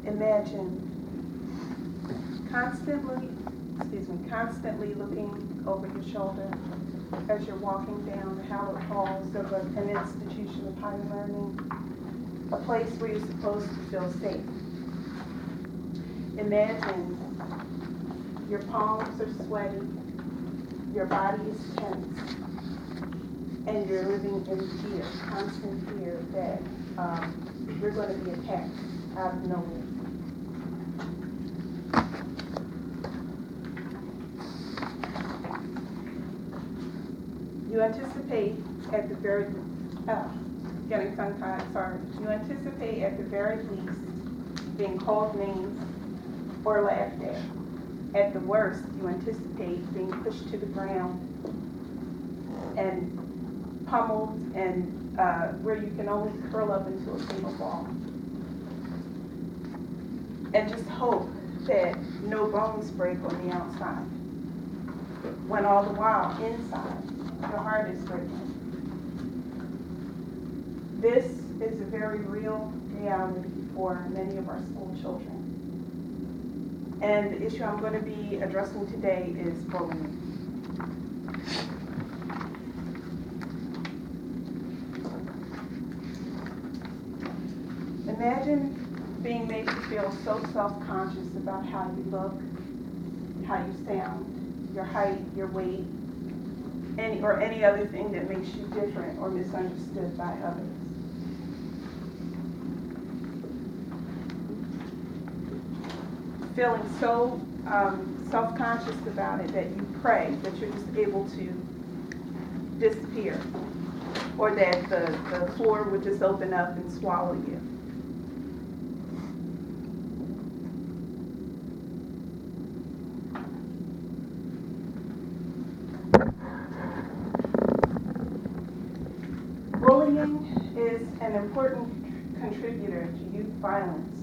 Imagine constantly looking over your shoulder as you're walking down the hallowed halls of an institution of higher learning, a place where you're supposed to feel safe. Imagine your palms are sweaty, your body is tense, and you're living in fear, constant fear that you're going to be attacked out of nowhere. You anticipate at the very, getting tongue-tied, sorry. You anticipate at the very least being called names or laughed at. At the worst, you anticipate being pushed to the ground and pummeled and where you can only curl up into a single ball. And just hope that no bones break on the outside. When all the while, inside, your heart is breaking. This is a very real reality for many of our school children. And the issue I'm going to be addressing today is bullying. Imagine being made to feel so self-conscious about how you look, how you sound, your height, your weight, or any other thing that makes you different or misunderstood by others. Feeling so self-conscious about it that you pray that you're just able to disappear, or that the floor would just open up and swallow you. Bullying is an important contributor to youth violence,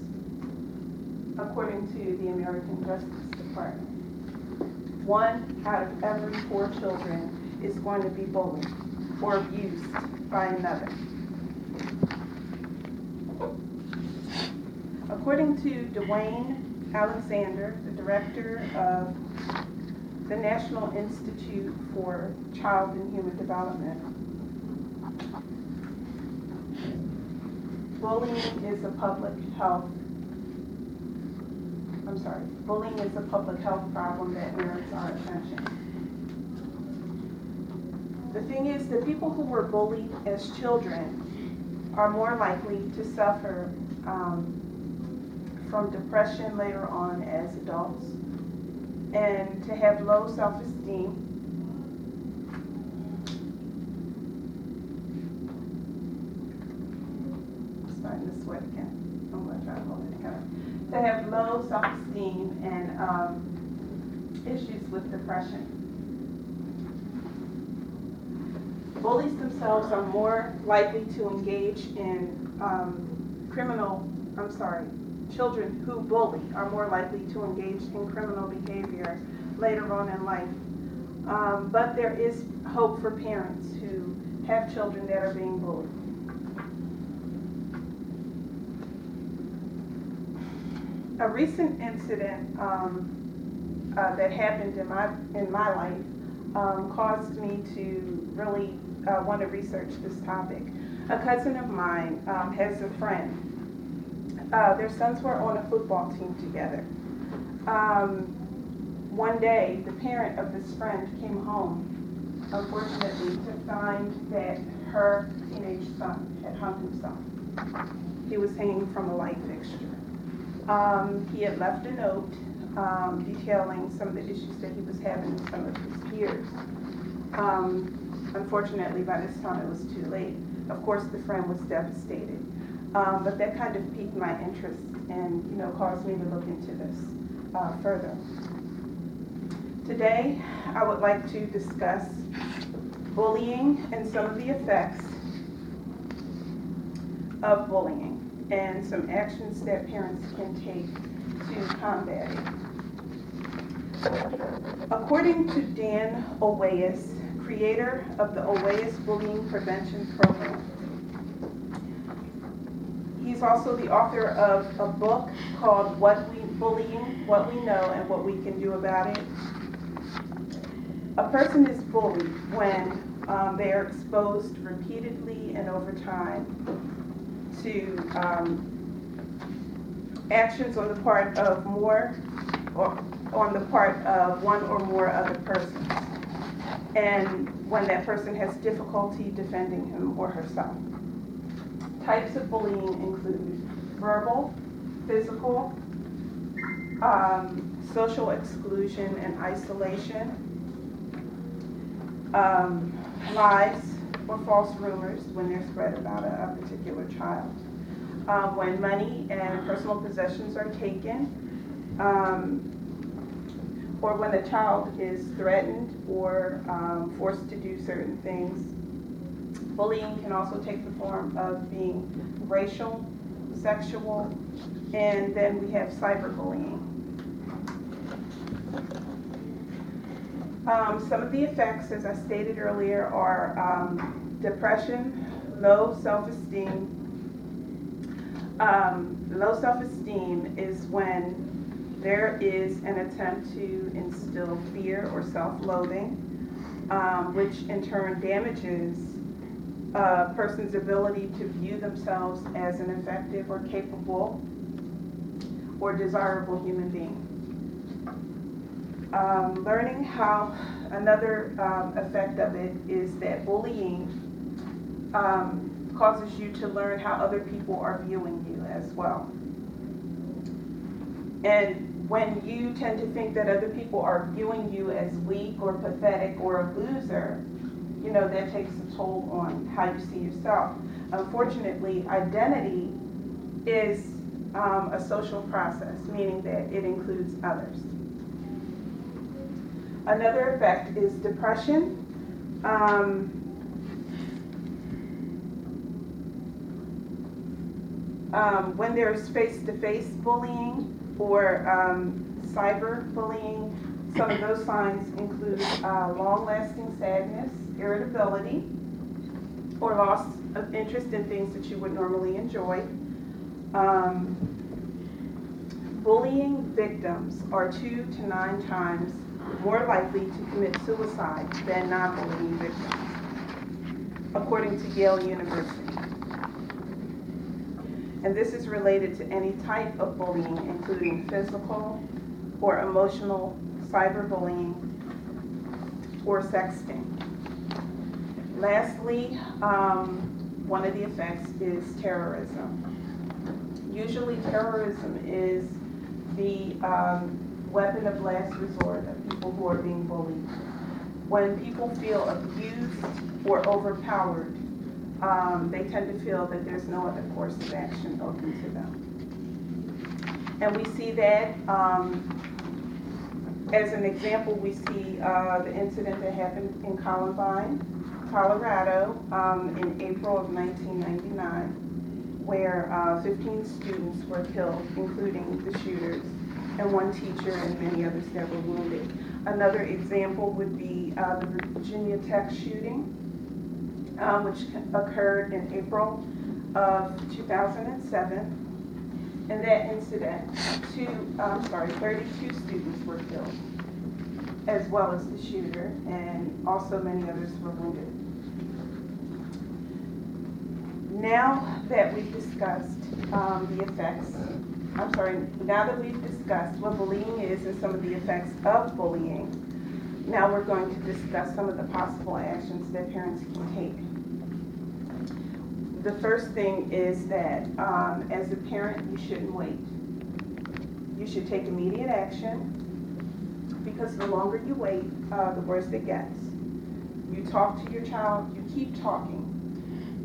according to the American Justice Department. 1 out of every 4 children is going to be bullied or abused by another. According to Dwayne Alexander, the director of the National Institute for Child and Human Development, bullying is a public health problem that merits our attention. The thing is that people who were bullied as children are more likely to suffer from depression later on as adults, and to have low self-esteem, starting to sweat again. I'm going to try to hold it together. To have low self-esteem and issues with depression. Bullies themselves are more likely to engage in children who bully are more likely to engage in criminal behavior later on in life. But there is hope for parents who have children that are being bullied. A recent incident that happened in my life caused me to really want to research this topic. A cousin of mine has a friend. Their sons were on a football team together. One day, the parent of this friend came home, unfortunately, to find that her teenage son had hung himself. He was hanging from a light fixture. He had left a note detailing some of the issues that he was having with some of his peers. Unfortunately, by this time it was too late. Of course, the friend was devastated. But that kind of piqued my interest and, caused me to look into this further. Today, I would like to discuss bullying and some of the effects of bullying and some actions that parents can take to combat it. According to Dan Owais, creator of the Owais Bullying Prevention Program, he's He's also the author of a book called Bullying, What We Know and What We Can Do About It. A person is bullied when they are exposed repeatedly and over time to actions on the part of one or more other persons, and when that person has difficulty defending him or herself. Types of bullying include verbal, physical, social exclusion and isolation, lies or false rumors when they're spread about a particular child, when money and personal possessions are taken, or when the child is threatened or forced to do certain things. Bullying can also take the form of being racial, sexual, and then we have cyberbullying. Some of the effects, as I stated earlier, are depression, low self-esteem. Low self-esteem is when there is an attempt to instill fear or self-loathing, which in turn damages a person's ability to view themselves as an effective or capable or desirable human being. Learning how, another effect of it is that bullying causes you to learn how other people are viewing you as well. And when you tend to think that other people are viewing you as weak or pathetic or a loser, you know, that takes a toll on how you see yourself. Unfortunately, identity is a social process, meaning that it includes others. Another effect is depression. When there's face-to-face bullying or cyber bullying, some of those signs include long-lasting sadness, irritability, or loss of interest in things that you would normally enjoy. Bullying victims are 2 to 9 times more likely to commit suicide than non-bullying victims, according to Yale University. And this is related to any type of bullying, including physical or emotional cyberbullying or sexting. Lastly, one of the effects is terrorism. Usually terrorism is the weapon of last resort of people who are being bullied. When people feel abused or overpowered, they tend to feel that there's no other course of action open to them. And we see that, as an example, we see the incident that happened in Columbine, Colorado, in April of 1999, where 15 students were killed, including the shooters, and 1 teacher and many others that were wounded. Another example would be the Virginia Tech shooting, which occurred in April of 2007. In that incident, 32 students were killed, as well as the shooter, and also many others were wounded. Now that we've discussed now that we've discussed what bullying is and some of the effects of bullying, now we're going to discuss some of the possible actions that parents can take. The first thing is that as a parent, you shouldn't wait. You should take immediate action, because the longer you wait, the worse it gets. You talk to your child, you keep talking.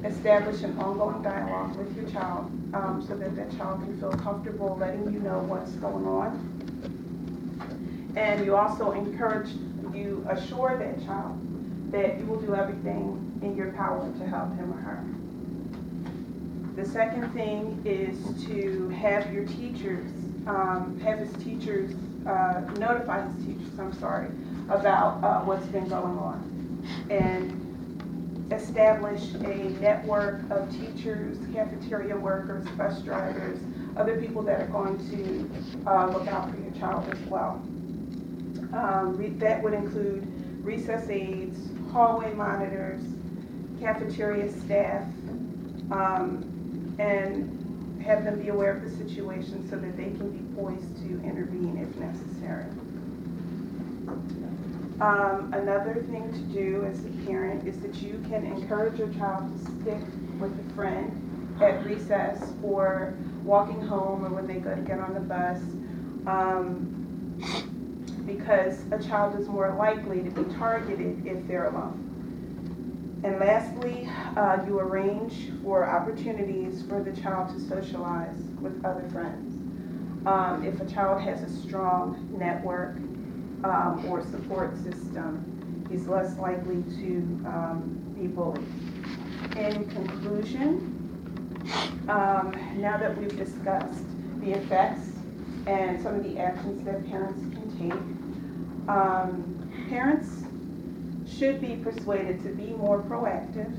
Establish an ongoing dialogue with your child so that that child can feel comfortable letting you know what's going on. And you also assure that child that you will do everything in your power to help him or her. The second thing is to have your teachers, notify his teachers, about what's been going on. And establish a network of teachers, cafeteria workers, bus drivers, other people that are going to look out for your child as well. That would include recess aides, hallway monitors, cafeteria staff, and have them be aware of the situation so that they can be poised to intervene if necessary. Another thing to do as a parent is that you can encourage your child to stick with a friend at recess or walking home or when they go to get on the bus, because a child is more likely to be targeted if they're alone. And lastly, you arrange for opportunities for the child to socialize with other friends. If a child has a strong network or support system, he's less likely to be bullied. In conclusion, now that we've discussed the effects and some of the actions that parents can take, parents should be persuaded to be more proactive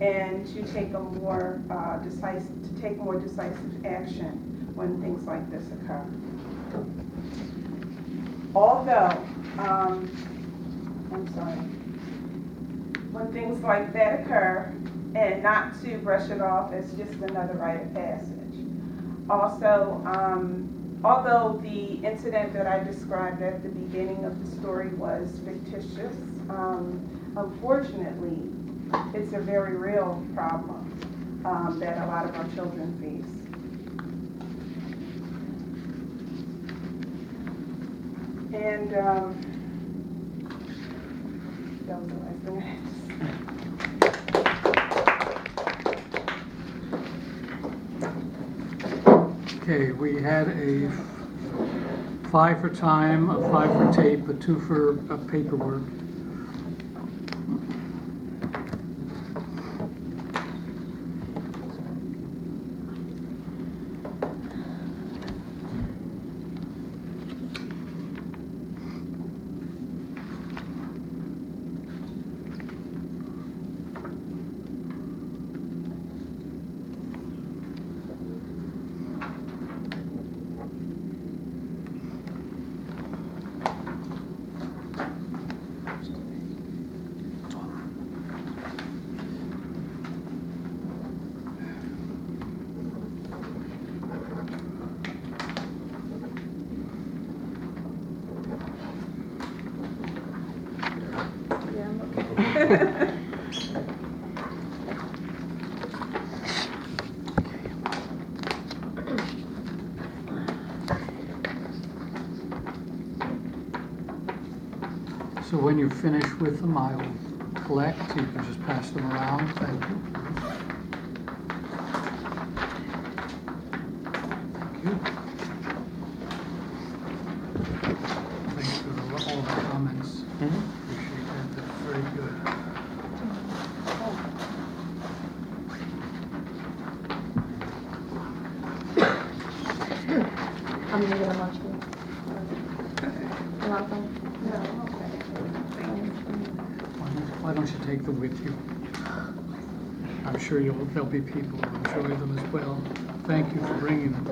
and to take more decisive action when things like this occur. Although, when things like that occur, and not to brush it off as just another rite of passage. Also, although the incident that I described at the beginning of the story was fictitious, unfortunately, it's a very real problem that a lot of our children face. And that was the last thing I had to say. Okay, we had a 5 for time, a 5 for tape, a 2 for paperwork. So when you're finished with them, I will collect. You can just pass them around. Thank you. Thank you. Thanks for all the comments. Appreciate that. That's very good. I'm gonna get a lunch meat. You want some? No, okay. Thank you. Why don't you take them with you? I'm sure there'll be people who enjoy them as well. Thank you for bringing them.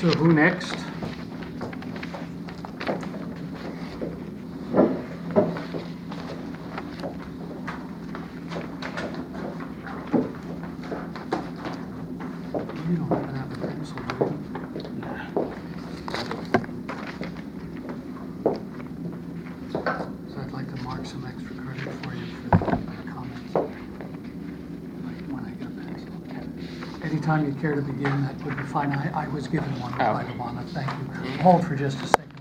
So who next? You don't even have a pencil, do you? So I'd like to mark some extra credit for you for the comments. Like when I get a pencil. Anytime you care to begin, that would be fine. I was given one by Okay. Luana. Thank you. Hold for just a second.